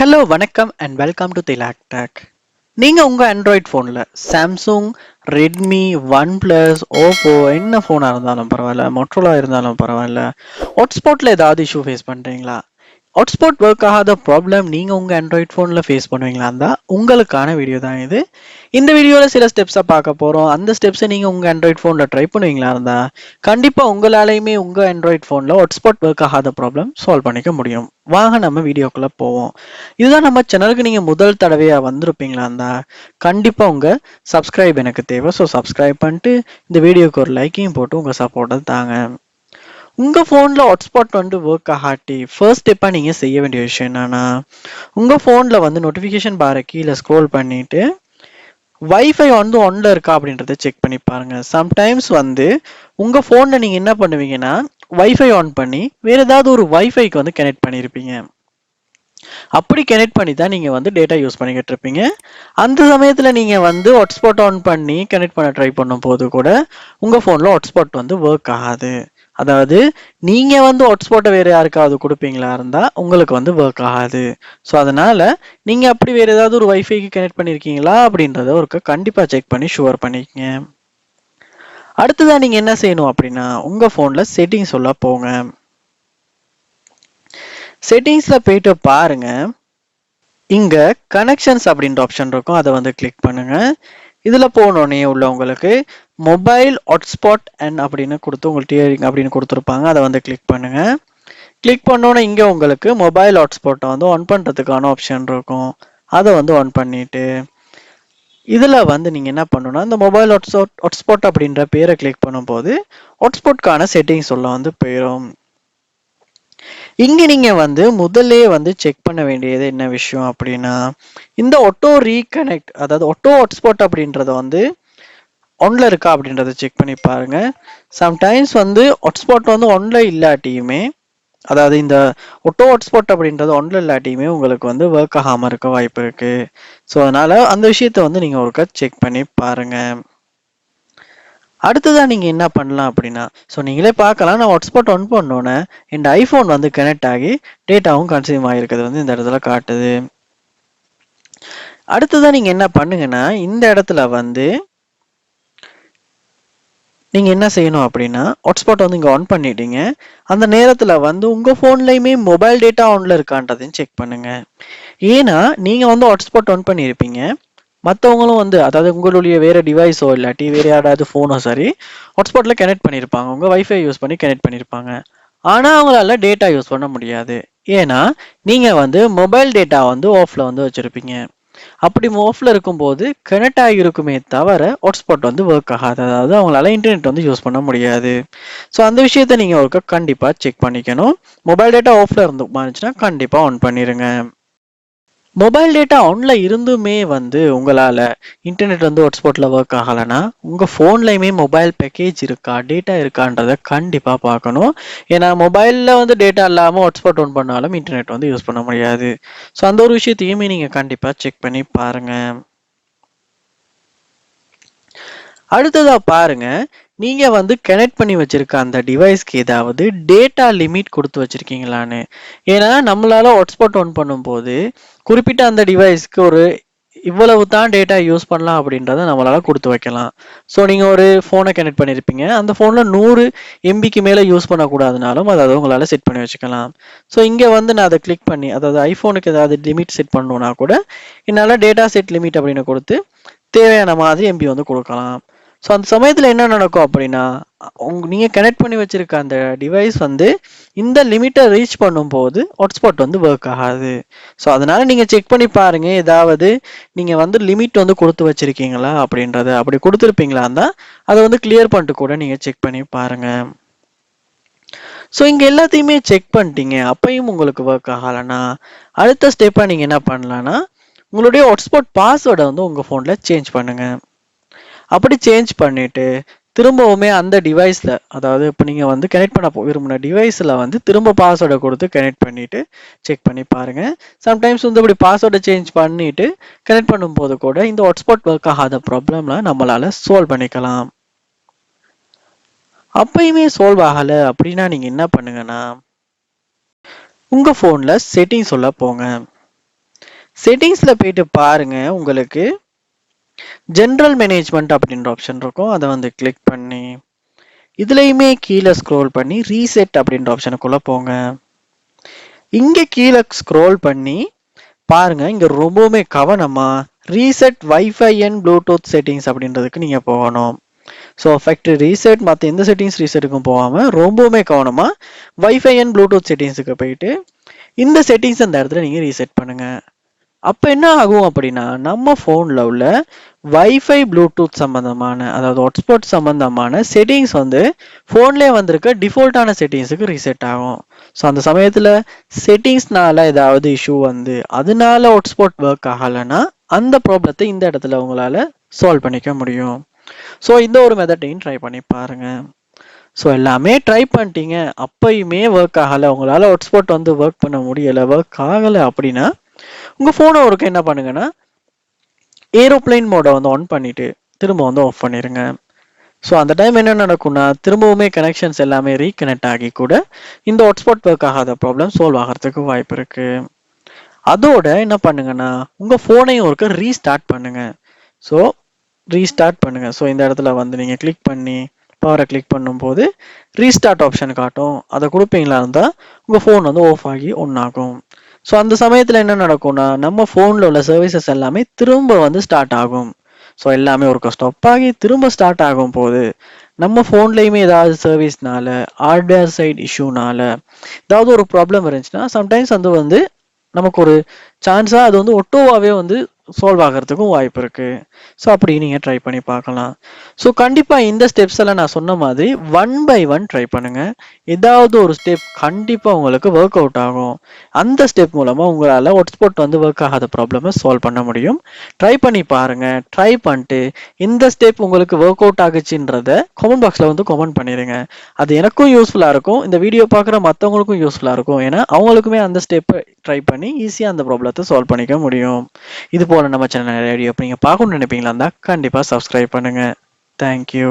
Hello வணக்கம் and welcome to Thilak take. நீங்கள் உங்கள் ஆண்ட்ராய்ட் ஃபோனில் Samsung, Redmi, one plus, Oppo என்ன ஃபோனாக இருந்தாலும் பரவாயில்ல, மோட்டோரோலா இருந்தாலும் பரவாயில்ல, ஹாட்ஸ்பாட்டில் ஏதாவது இஷ்யூ ஃபேஸ் பண்ணுறீங்களா? ஹாட்ஸ்பாட் ஒர்க் ஆகாத ப்ராப்ளம் நீங்கள் உங்கள் ஆண்ட்ராய்ட் ஃபோனில் ஃபேஸ் பண்ணுவீங்களா இருந்தால் உங்களுக்கான வீடியோ தான் இது. இந்த வீடியோவில் சில ஸ்டெப்ஸை பார்க்க போகிறோம். அந்த ஸ்டெப்ஸை நீங்கள் உங்கள் ஆண்ட்ராய்ட் ஃபோனில் ட்ரை பண்ணுவீங்களா இருந்தால் கண்டிப்பாக உங்களாலையுமே உங்கள் ஆண்ட்ராய்ட் ஃபோனில் ஹாட்ஸ்பாட் ஒர்க் ஆகாத ப்ராப்ளம் சால்வ் பண்ணிக்க முடியும். வாங்க நம்ம வீடியோக்குள்ளே போவோம். இதுதான் நம்ம சேனலுக்கு நீங்கள் முதல் தடவையாக வந்திருப்பீங்களா இருந்தால் கண்டிப்பாக உங்கள் சப்ஸ்கிரைப் எனக்கு தேவை. ஸோ சப்ஸ்கிரைப் பண்ணிட்டு இந்த வீடியோக்கு ஒரு லைக்கையும் போட்டு உங்கள் சப்போர்ட்டை தாங்க. உங்கள் ஃபோனில் ஹாட்ஸ்பாட் ஒர்க் ஆகாட்டி ஃபர்ஸ்ட் ஸ்டெப்பாக நீங்கள் செய்ய வேண்டிய விஷயம் என்னன்னா, உங்கள் ஃபோனில் நோட்டிஃபிகேஷன் பாரை கீழே ஸ்க்ரோல் பண்ணிவிட்டு வைஃபை ஒன்ல இருக்கா அப்படின்றத செக் பண்ணி பாருங்க. சம்டைம்ஸ் உங்கள் ஃபோனில் நீங்கள் என்ன பண்ணுவீங்கன்னா வைஃபை ஆன் பண்ணி வேறு ஏதாவது ஒரு வைஃபைக்கு கனெக்ட் பண்ணியிருப்பீங்க. அப்படி கனெக்ட் பண்ணி தான் நீங்கள் டேட்டா யூஸ் பண்ணிக்கிட்டு இருப்பீங்க. அந்த சமயத்தில் நீங்கள் ஹாட்ஸ்பாட் ஆன் பண்ணி கனெக்ட் பண்ண ட்ரை பண்ணும் போது கூட உங்கள் ஃபோனில் ஹாட்ஸ்பாட் ஒர்க் ஆகாது. அதாவது நீங்கள் ஹாட்ஸ்பாட்டை வேறு யாருக்காவது கொடுப்பீங்களா இருந்தால் உங்களுக்கு ஒர்க் ஆகாது. ஸோ அதனால் நீங்கள் அப்படி வேறு ஏதாவது ஒரு வைஃபைக்கு கனெக்ட் பண்ணியிருக்கீங்களா அப்படின்றத ஒரு கண்டிப்பாக செக் பண்ணி ஷுவர் பண்ணிக்கங்க. அடுத்ததான் நீங்கள் என்ன செய்யணும் அப்படின்னா உங்கள் ஃபோனில் செட்டிங்ஸ் உள்ள போங்க. செட்டிங்ஸில் போயிட்டு பாருங்க, இங்கே கனெக்ஷன்ஸ் அப்படின்ற ஆப்ஷன் இருக்கும். அதை கிளிக் பண்ணுங்க. இதில் போனோடனே உள்ள உங்களுக்கு மொபைல் ஹாட்ஸ்பாட் அண்ட் அப்படின்னு கொடுத்து உங்களுக்கு டியரிங் அப்படின்னு கொடுத்துருப்பாங்க. அதை கிளிக் பண்ணுங்க. கிளிக் பண்ணோன்னே இங்கே உங்களுக்கு மொபைல் ஹாட்ஸ்பாட்டை ஆன் பண்ணுறதுக்கான ஆப்ஷன் இருக்கும். அதை ஆன் பண்ணிட்டு இதில் நீங்கள் என்ன பண்ணணும்னா இந்த மொபைல் ஹாட்ஸ்பாட் அப்படின்ற பேரை கிளிக் பண்ணும்போது ஹாட்ஸ்பாட்கான செட்டிங்ஸ் உள்ள போயிடும். இங்கே நீங்கள் முதல்ல செக் பண்ண வேண்டியது என்ன விஷயம் அப்படின்னா, இந்த ஆட்டோ ரீகனெக்ட் அதாவது ஆட்டோ ஹாட்ஸ்பாட் அப்படின்றத ஒன்ல இருக்கா அப்படின்றத செக் பண்ணி பாருங்க. சம்டைம்ஸ் ஹாட்ஸ்பாட் ஒன்ல இல்லாட்டியுமே, அதாவது இந்த ஆட்டோ ஹாட்ஸ்பாட் அப்படின்றது ஒன்ல இல்லாட்டியுமே உங்களுக்கு ஒர்க் ஆகாமல் இருக்க வாய்ப்பு இருக்கு. ஸோ அதனால அந்த விஷயத்த நீங்கள் ஒருக்கா செக் பண்ணி பாருங்க. அடுத்ததான் நீங்கள் என்ன பண்ணலாம் அப்படின்னா, ஸோ நீங்களே பார்க்கலாம், நான் ஹாட்ஸ்பாட் ஆன் பண்ணோன்னே என் ஐஃபோன் கனெக்ட் ஆகி டேட்டாவும் கன்சியூம் ஆகிருக்கிறது இந்த இடத்துல காட்டுது. அடுத்ததான் நீங்கள் என்ன பண்ணுங்கன்னா இந்த இடத்துல நீங்கள் என்ன செய்யணும் அப்படின்னா ஹாட்ஸ்பாட் இங்கே ஆன் பண்ணிட்டீங்க. அந்த நேரத்தில் உங்கள் ஃபோன்லேயுமே மொபைல் டேட்டா ஆனில் இருக்கான்றதையும் செக் பண்ணுங்க. ஏன்னா நீங்கள் ஹாட்ஸ்பாட் ஆன் பண்ணியிருப்பீங்க, மற்றவங்களும் அதாவது உங்களுடைய வேறு டிவைஸோ இல்லாட்டி வேறு யாராவது ஃபோனோ சரி ஹாட்ஸ்பாட்டில் கனெக்ட் பண்ணியிருப்பாங்க, உங்கள் வைஃபை யூஸ் பண்ணி கனெக்ட் பண்ணியிருப்பாங்க. ஆனால் அவங்களால டேட்டா யூஸ் பண்ண முடியாது. ஏன்னா நீங்கள் மொபைல் டேட்டா ஆஃபில் வச்சுருப்பீங்க. அப்படி ஆஃபில் இருக்கும்போது கனெக்ட் ஆகியிருக்குமே தவிர ஹாட்ஸ்பாட் ஒர்க் ஆகாது. அதாவது அவங்களால இன்டர்நெட் யூஸ் பண்ண முடியாது. ஸோ அந்த விஷயத்த நீங்கள் ஒருக்கா கண்டிப்பாக செக் பண்ணிக்கணும். மொபைல் டேட்டா ஆஃபில் இருந்து மாறிச்சுன்னா கண்டிப்பாக ஆன் பண்ணிடுங்க. மொபைல் டேட்டா ஆன்ல இருந்துமே உங்களால் இன்டர்நெட் ஹாட்ஸ்பாட்டில் ஒர்க் ஆகலைன்னா உங்கள் ஃபோன்லையுமே மொபைல் பேக்கேஜ் இருக்கா, டேட்டா இருக்கான்றதை கண்டிப்பாக பார்க்கணும். ஏன்னா மொபைலில் டேட்டா இல்லாமல் ஹாட்ஸ்பாட் ஆன் பண்ணாலும் இன்டர்நெட் யூஸ் பண்ண முடியாது. ஸோ அந்த ஒரு விஷயத்தையுமே நீங்கள் கண்டிப்பாக செக் பண்ணி பாருங்கள். அடுத்ததா பாருங்க, நீங்க கனெக்ட் பண்ணி வச்சிருக்க அந்த டிவைஸ்க்கு ஏதாவது டேட்டா லிமிட் கொடுத்து வச்சிருக்கீங்களான்னு. ஏன்னா நம்மளால ஹாட்ஸ்பாட் ஆன் பண்ணும்போது குறிப்பிட்ட அந்த டிவைஸ்க்கு ஒரு இவ்வளவு தான் டேட்டா யூஸ் பண்ணலாம் அப்படின்றத நம்மளால கொடுத்து வைக்கலாம். ஸோ நீங்கள் ஒரு ஃபோனை கனெக்ட் பண்ணியிருப்பீங்க, அந்த ஃபோனில் 100 எம்பிக்கு மேலே யூஸ் பண்ணக்கூடாதுனாலும் அதாவது உங்களால் செட் பண்ணி வச்சுக்கலாம். ஸோ இங்கே நான் அதை கிளிக் பண்ணி, அதாவது ஐஃபோனுக்கு ஏதாவது லிமிட் செட் பண்ணணுன்னா கூட என்னால் டேட்டா செட் லிமிட் அப்படின்னு கொடுத்து தேவையான மாதிரி எம்பி கொடுக்கலாம். ஸோ அந்த சமயத்தில் என்ன நடக்கும் அப்படின்னா, நீங்கள் கனெக்ட் பண்ணி வச்சிருக்க அந்த டிவைஸ் இந்த லிமிட்டை ரீச் பண்ணும்போது ஹாட்ஸ்பாட் ஒர்க் ஆகாது. ஸோ அதனால நீங்கள் செக் பண்ணி பாருங்க, ஏதாவது நீங்கள் லிமிட் கொடுத்து வச்சிருக்கீங்களா அப்படின்றத. அப்படி கொடுத்துருப்பீங்களா இருந்தால் அதை கிளியர் பண்ணிட்டு கூட நீங்கள் செக் பண்ணி பாருங்க. ஸோ இங்கே எல்லாத்தையுமே செக் பண்ணிட்டீங்க, அப்பையும் உங்களுக்கு ஒர்க் ஆகலைன்னா அடுத்த ஸ்டெப்பாக நீங்கள் என்ன பண்ணலான்னா உங்களுடைய ஹாட்ஸ்பாட் பாஸ்வேர்டை உங்கள் ஃபோனில் சேஞ்ச் பண்ணுங்க. அப்படி சேஞ்ச் பண்ணிட்டு திரும்பவுமே அந்த டிவைஸில், அதாவது இப்போ நீங்கள் கனெக்ட் பண்ண விரும்பின டிவைஸில் திரும்ப பாஸ்வேர்டை கொடுத்து கனெக்ட் பண்ணிவிட்டு செக் பண்ணி பாருங்கள். சம்டைம்ஸ் இப்படி பாஸ்வேர்டை சேஞ்ச் பண்ணிவிட்டு கனெக்ட் பண்ணும்போது கூட இந்த ஹாட்ஸ்பாட் ஒர்க் ஆகாத ப்ராப்ளம்லாம் நம்மளால் சால்வ் பண்ணிக்கலாம். அப்பயுமே சால்வ் ஆகலை அப்படின்னா நீங்கள் என்ன பண்ணுங்கன்னா உங்கள் ஃபோனில் செட்டிங்ஸ் உள்ள போங்க. செட்டிங்ஸ்ல போயிட்டு பாருங்க, உங்களுக்கு ஜெனரல் மேனேஜ்மெண்ட் அப்படின்ற ஆப்ஷன் இருக்கும். அதை வந்து கிளிக் பண்ணி இதுலயுமே கீழே ஸ்க்ரோல் பண்ணி ரீசெட் அப்படின்ற ஆப்ஷனுக்குள்ள போங்க. இங்க கீழே ஸ்க்ரோல் பண்ணி பாருங்க, இங்க ரொம்பவுமே கவனமா reset wifi and Bluetooth settings அப்படின்றதுக்கு நீங்க போகணும். ஸோ ஃபேக்டரி ரீசெட் மற்ற எந்த செட்டிங்ஸ் ரீசெட்டுக்கும் போகாம ரொம்பவுமே கவனமா வைஃபை அண்ட் ப்ளூடூத் செட்டிங்ஸுக்கு போயிட்டு இந்த செட்டிங்ஸ் அந்த இடத்துல நீங்க ரீசெட் பண்ணுங்க. அப்ப என்ன ஆகும் அப்படின்னா, நம்ம போன்ல உள்ள வைஃபை ப்ளூடூத் சம்பந்தமான, அதாவது ஹாட்ஸ்பாட் சம்பந்தமான செட்டிங்ஸ் வந்து போன்லயே வந்திருக்க டிஃபால்ட்டான செட்டிங்ஸுக்கு ரீசெட் ஆகும். ஸோ அந்த சமயத்துல செட்டிங்ஸ்னால ஏதாவது இஷ்யூ வந்து அதனால ஹாட்ஸ்பாட் ஒர்க் ஆகலைன்னா அந்த ப்ராப்ளத்தை இந்த இடத்துல உங்களால சால்வ் பண்ணிக்க முடியும். ஸோ இந்த ஒரு மெத்தடையும் ட்ரை பண்ணி பாருங்க. ஸோ எல்லாமே ட்ரை பண்ணிட்டீங்க, அப்பயுமே ஒர்க் ஆகலை, உங்களால் ஹாட்ஸ்பாட் வந்து ஒர்க் பண்ண முடியலை, ஒர்க் ஆகலை அப்படின்னா உங்கள் ஃபோனை ஒருக்க என்ன பண்ணுங்கன்னா, ஏரோப்ளைன் மோடை வந்து ஆன் பண்ணிட்டு திரும்ப வந்து ஆஃப் பண்ணிடுங்க. ஸோ அந்த டைம் என்ன நடக்கும்னா, திரும்பவுமே கனெக்ஷன்ஸ் எல்லாமே ரீகனெக்ட் ஆகி கூட இந்த ஹாட்ஸ்பாட் ஒர்க் ஆகாத ப்ராப்ளம் சால்வ் ஆகிறதுக்கு வாய்ப்பு இருக்கு. அதோட என்ன பண்ணுங்கன்னா, உங்கள் ஃபோனையும் ஒருக்க ரீஸ்டார்ட் பண்ணுங்க. ஸோ ரீஸ்டார்ட் பண்ணுங்க. ஸோ இந்த இடத்துல வந்து நீங்கள் கிளிக் பண்ணி பவரை கிளிக் பண்ணும்போது ரீஸ்டார்ட் ஆப்ஷன் காட்டும். அதை கொடுப்பீங்களா இருந்தால் உங்கள் ஃபோன் வந்து ஆஃப் ஆகி ஒன் ஆகும். ஸோ அந்த சமயத்தில் என்ன நடக்கும்னா, நம்ம ஃபோனில் உள்ள சர்வீசஸ் எல்லாமே திரும்ப வந்து ஸ்டார்ட் ஆகும். ஸோ எல்லாமே ஒரு ஸ்டாப் ஆகி திரும்ப ஸ்டார்ட் ஆகும் போது நம்ம ஃபோன்லேயுமே ஏதாவது சர்வீஸ்னால, ஹார்ட்வேர் சைட் இஷ்யூனால ஏதாவது ஒரு ப்ராப்ளம் இருந்துச்சுன்னா சம்டைம்ஸ் அது வந்து நமக்கு ஒரு சான்ஸாக அது வந்து ஒட்டோவாகவே வந்து சால்வ் ஆகிறதுக்கும் வாய்ப்பு இருக்கு. ஸோ அப்படி நீங்கள் ட்ரை பண்ணி பார்க்கலாம். ஸோ கண்டிப்பாக இந்த ஸ்டெப்ஸ் எல்லாம் நான் சொன்ன மாதிரி 1 by 1 ட்ரை பண்ணுங்க. ஏதாவது ஒரு ஸ்டெப் கண்டிப்பாக உங்களுக்கு ஒர்க் அவுட் ஆகும். அந்த ஸ்டெப் மூலமாக உங்களால் ஹாட்ஸ்பாட் வந்து ஒர்க் ஆகாத ப்ராப்ளமை சால்வ் பண்ண முடியும். ட்ரை பண்ணி பாருங்க. ட்ரை பண்ணிட்டு இந்த ஸ்டெப் உங்களுக்கு ஒர்க் அவுட் ஆகுச்சுன்றத கமெண்ட் பாக்ஸில் வந்து கமெண்ட் பண்ணிடுங்க. அது எனக்கும் யூஸ்ஃபுல்லாக இருக்கும், இந்த வீடியோ பார்க்குற மற்றவங்களுக்கும் யூஸ்ஃபுல்லாக இருக்கும். ஏன்னா அவங்களுக்குமே அந்த ஸ்டெப்பை ட்ரை பண்ணி ஈஸியாக அந்த ப்ராப்ளத்தை சால்வ் பண்ணிக்க முடியும். இது போல நம்ம சேனல் நிறைய வீடியோ நீங்கள் பார்க்கணும்னு நினைப்பீங்களா இருந்தால் கண்டிப்பாக சப்ஸ்கிரைப் பண்ணுங்கள். தேங்க்யூ.